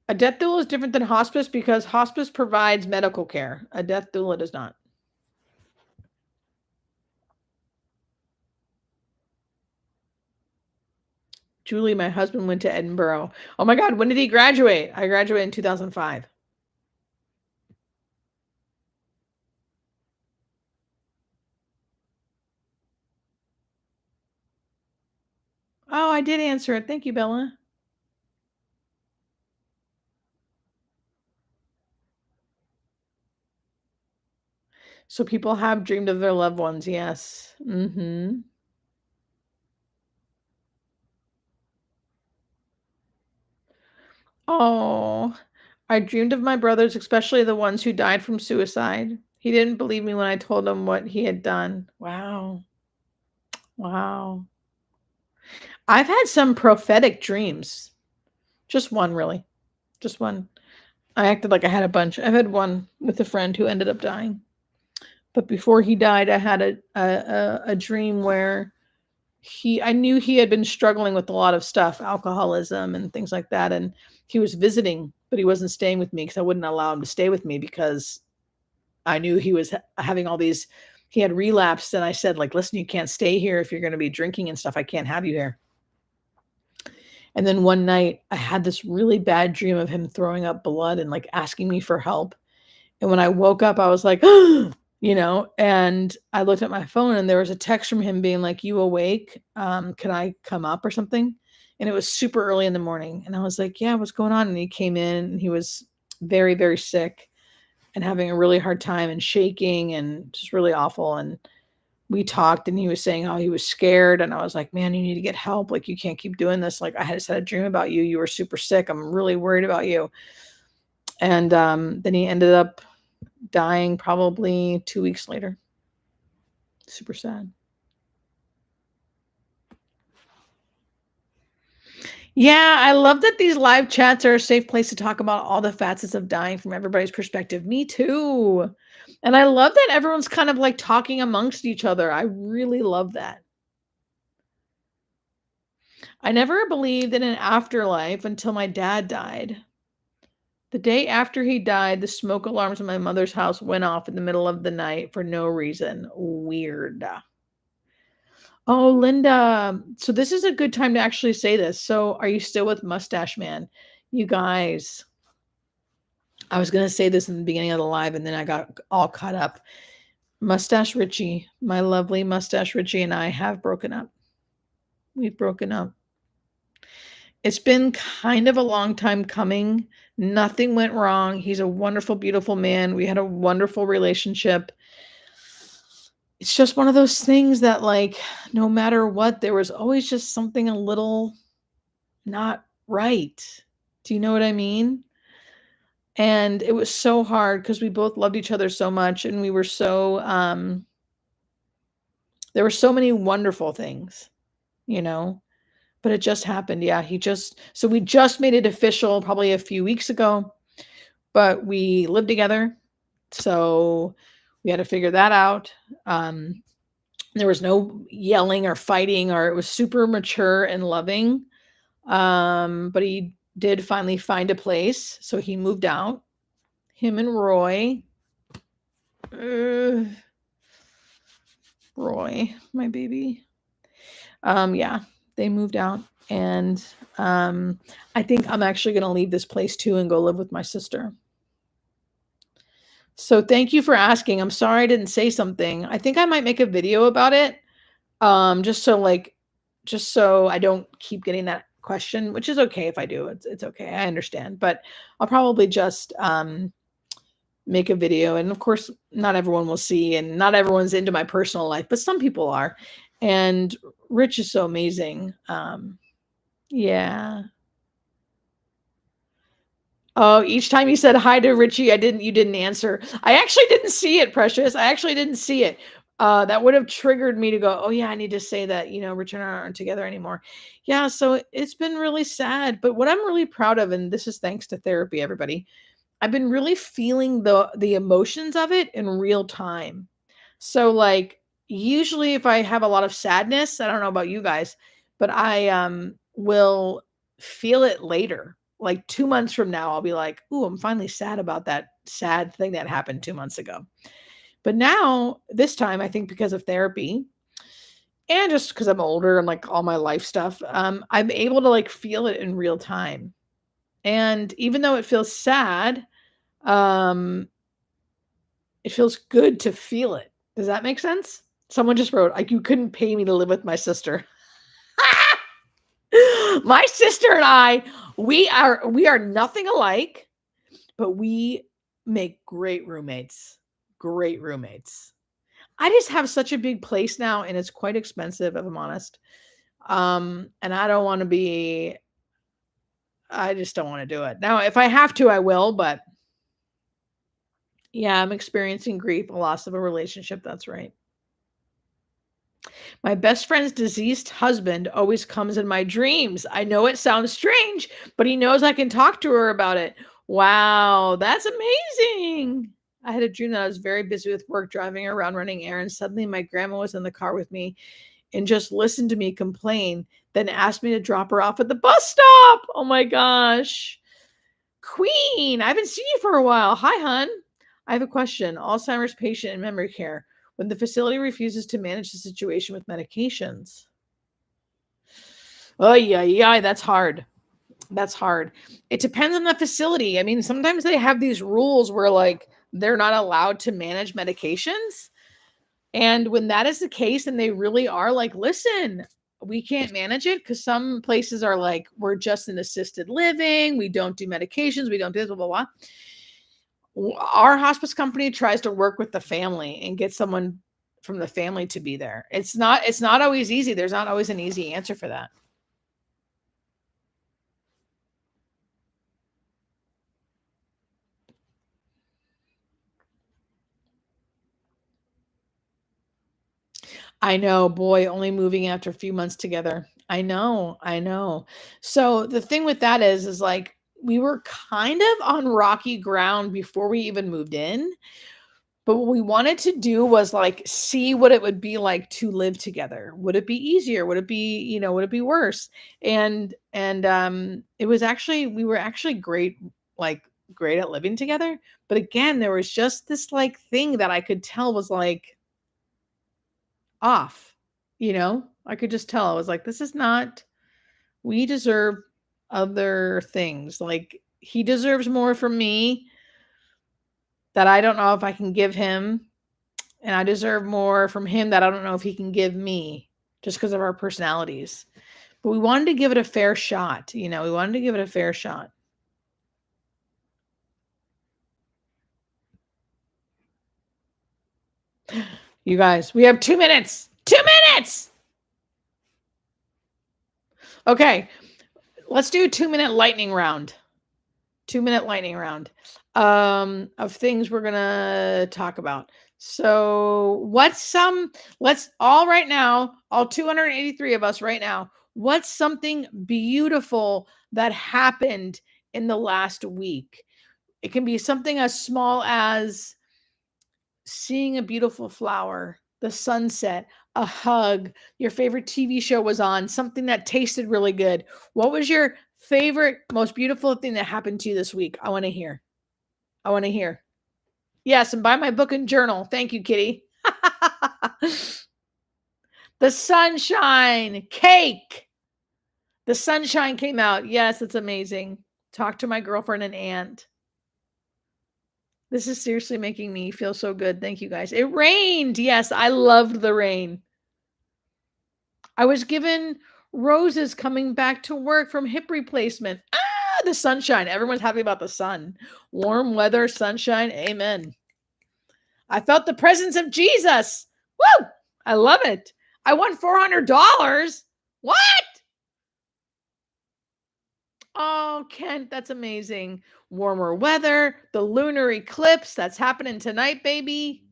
A death doula is different than hospice because hospice provides medical care. A death doula does not. Julie, my husband went to Edinburgh. Oh my God, when did he graduate? I graduated in 2005. Oh, I did answer it. Thank you, Bella. So people have dreamed of their loved ones. Yes. Mhm. Oh, I dreamed of my brothers, especially the ones who died from suicide. He didn't believe me when I told him what he had done. Wow. Wow. I've had some prophetic dreams. Just one, really. Just one. I acted like I had a bunch. I've had one with a friend who ended up dying. But before he died, I had a dream where I knew he had been struggling with a lot of stuff, alcoholism and things like that, and he was visiting, but he wasn't staying with me because I wouldn't allow him to stay with me because I knew he was having all these he had relapsed, and I said, like, "Listen, you can't stay here if you're gonna be drinking and stuff. I can't have you here." And then one night, I had this really bad dream of him throwing up blood and, like, asking me for help. And when I woke up, I was like, and I looked at my phone and there was a text from him being like, "You awake? Can I come up or something?" And it was super early in the morning. And I was like, "Yeah, what's going on?" And he came in and he was very, very sick and having a really hard time and shaking and just really awful. And we talked and he was saying how he was scared. And I was like, "Man, you need to get help. Like, you can't keep doing this. Like, I had just had a dream about you. You were super sick. I'm really worried about you." And then he ended up dying probably 2 weeks later. Super sad. Yeah, I love that these live chats are a safe place to talk about all the facets of dying from everybody's perspective. Me too. And I love that everyone's kind of like talking amongst each other. I really love that. I never believed in an afterlife until my dad died. The day after he died, the smoke alarms in my mother's house went off in the middle of the night for no reason. Weird. Oh, Linda. So this is a good time to actually say this. So are you still with Mustache Man? You guys, I was going to say this in the beginning of the live and then I got all caught up. Mustache Richie, my lovely Mustache Richie and I have broken up. We've broken up. It's been kind of a long time coming. Nothing went wrong. He's a wonderful, beautiful man. We had a wonderful relationship. It's just one of those things that, like, no matter what, there was always just something a little not right. Do you know what I mean? And it was so hard because we both loved each other so much and we were so there were so many wonderful things, you know, but it just happened. Yeah, we just made it official probably a few weeks ago, but we lived together. So we had to figure that out. There was no yelling or fighting, or it was super mature and loving. But he did finally find a place, so he moved out. Him and Roy. Uh, Roy, my baby. Yeah, they moved out, and I think I'm actually going to leave this place too and go live with my sister. So thank you for asking. I'm sorry I didn't say something. I think I might make a video about it. Just so just so I don't keep getting that question, which is okay if I do. It's okay. I understand. But I'll probably just make a video, and of course not everyone will see and not everyone's into my personal life, but some people are. And Rich is so amazing. Yeah. Oh, each time you said hi to Richie, you didn't answer. I actually didn't see it, Precious. I actually didn't see it. That would have triggered me to go, "Oh yeah, I need to say that, Rich and I aren't together anymore." Yeah, so it's been really sad. But what I'm really proud of, and this is thanks to therapy, everybody, I've been really feeling the emotions of it in real time. So, like, usually if I have a lot of sadness, I don't know about you guys, but I, will feel it later. Like 2 months from now, I'll be like, "Ooh, I'm finally sad about that sad thing that happened 2 months ago." But now, this time, I think because of therapy and just because 'cause I'm older and, like, all my life stuff, I'm able to, like, feel it in real time. And even though it feels sad, um, it feels good to feel it. Does that make sense? Someone just wrote, like, "You couldn't pay me to live with my sister." My sister and I, we are nothing alike, but we make great roommates. Great roommates. I just have such a big place now, and it's quite expensive, if I'm honest. And I just don't wanna do it. Now, if I have to, I will, but yeah, I'm experiencing grief, a loss of a relationship, that's right. My best friend's deceased husband always comes in my dreams. I know it sounds strange, but he knows I can talk to her about it. Wow, that's amazing. I had a dream that I was very busy with work, driving around, running errands. Suddenly, my grandma was in the car with me and just listened to me complain, then asked me to drop her off at the bus stop. Oh my gosh. Queen, I haven't seen you for a while. Hi, hun. I have a question. Alzheimer's patient in memory care. When the facility refuses to manage the situation with medications. Oh, yeah, yeah, that's hard. That's hard. It depends on the facility. I mean, sometimes they have these rules where, like, they're not allowed to manage medications. And when that is the case, and they really are like, listen, we can't manage it because some places are like, we're just in assisted living. We don't do medications. We don't do this, blah, blah, blah. Our hospice company tries to work with the family and get someone from the family to be there. It's not always easy. There's not always an easy answer for that. I know, boy, only moving after a few months together. I know, I know. So the thing with that is like we were kind of on rocky ground before we even moved in. But what we wanted to do was, like, see what it would be like to live together. Would it be easier? Would it be, would it be worse? And it was actually we were actually great, like, great at living together. But again, there was just this, like, thing that I could tell was, like, off, you know? I could just tell. I was like, "This is not we deserve other things." Like, he deserves more from me that I don't know if I can give him. And I deserve more from him that I don't know if he can give me just because of our personalities. But we wanted to give it a fair shot, we wanted to give it a fair shot. You guys, we have 2 minutes. 2 minutes. Okay, let's do a 2-minute lightning round. 2-minute lightning round, of things we're gonna talk about. So, let's all right now, all 283 of us right now, what's something beautiful that happened in the last week? It can be something as small as seeing a beautiful flower, the sunset, a hug, your favorite TV show was on, something that tasted really good. What was your favorite, most beautiful thing that happened to you this week? I want to hear. I want to hear. Yes, and buy my book and journal. Thank you, Kitty. The sunshine cake. The sunshine came out. Yes, it's amazing. Talk to my girlfriend and aunt. This is seriously making me feel so good. Thank you guys. It rained. Yes, I loved the rain. I was given roses coming back to work from hip replacement. Ah, the sunshine. Everyone's happy about the sun. Warm weather, sunshine. Amen. I felt the presence of Jesus. Woo! I love it. I won $400. What? Oh, Kent, that's amazing. Warmer weather, the lunar eclipse. That's happening tonight, baby.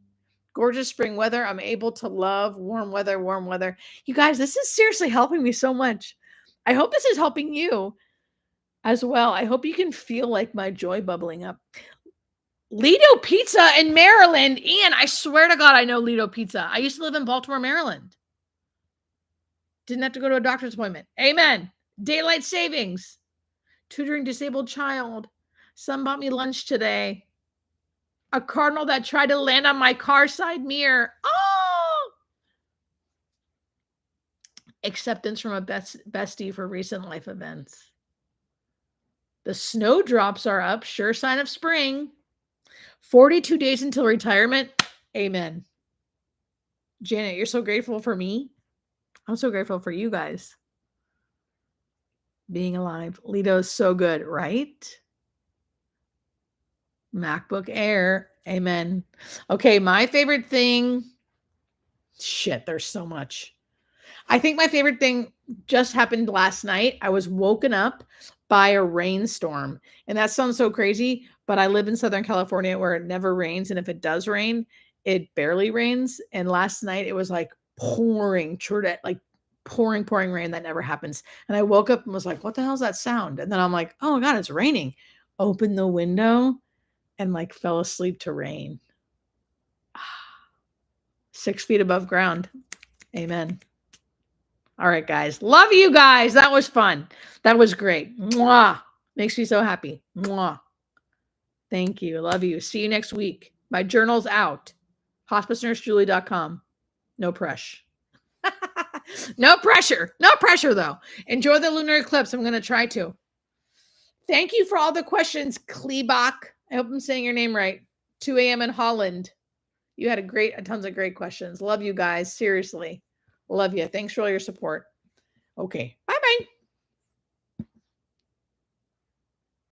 Gorgeous spring weather. I'm able to love warm weather, warm weather. You guys, this is seriously helping me so much. I hope this is helping you as well. I hope you can feel like my joy bubbling up. Lido Pizza in Maryland. Ian, I swear to God, I know Lido Pizza. I used to live in Baltimore, Maryland. Didn't have to go to a doctor's appointment. Amen. Daylight savings. Tutoring disabled child. Some bought me lunch today. A cardinal that tried to land on my car side mirror. Oh! Acceptance from a bestie for recent life events. The snowdrops are up. Sure sign of spring. 42 days until retirement. Amen. Janet, you're so grateful for me. I'm so grateful for you guys. Being alive. Lido's so good, right? MacBook Air. Amen. Okay, my favorite thing. Shit, there's so much. I think my favorite thing just happened last night. I was woken up by a rainstorm. And that sounds so crazy, but I live in Southern California where it never rains. And if it does rain, it barely rains. And last night it was like pouring, like pouring rain. That never happens. And I woke up and was like, what the hell is that sound? And then I'm like, oh my God, it's raining. Open the window and like fell asleep to rain. 6 feet above ground. Amen. All right, guys. Love you guys. That was fun. That was great. Mwah. Makes me so happy. Mwah. Thank you. Love you. See you next week. My journal's out. HospiceNurseJulie.com. No pressure. No pressure. No pressure, though. Enjoy the lunar eclipse. I'm going to try to. Thank you for all the questions, Kleebach. I hope I'm saying your name right. 2 a.m. in Holland. You had tons of great questions. Love you guys. Seriously. Love you. Thanks for all your support. Okay. Bye-bye.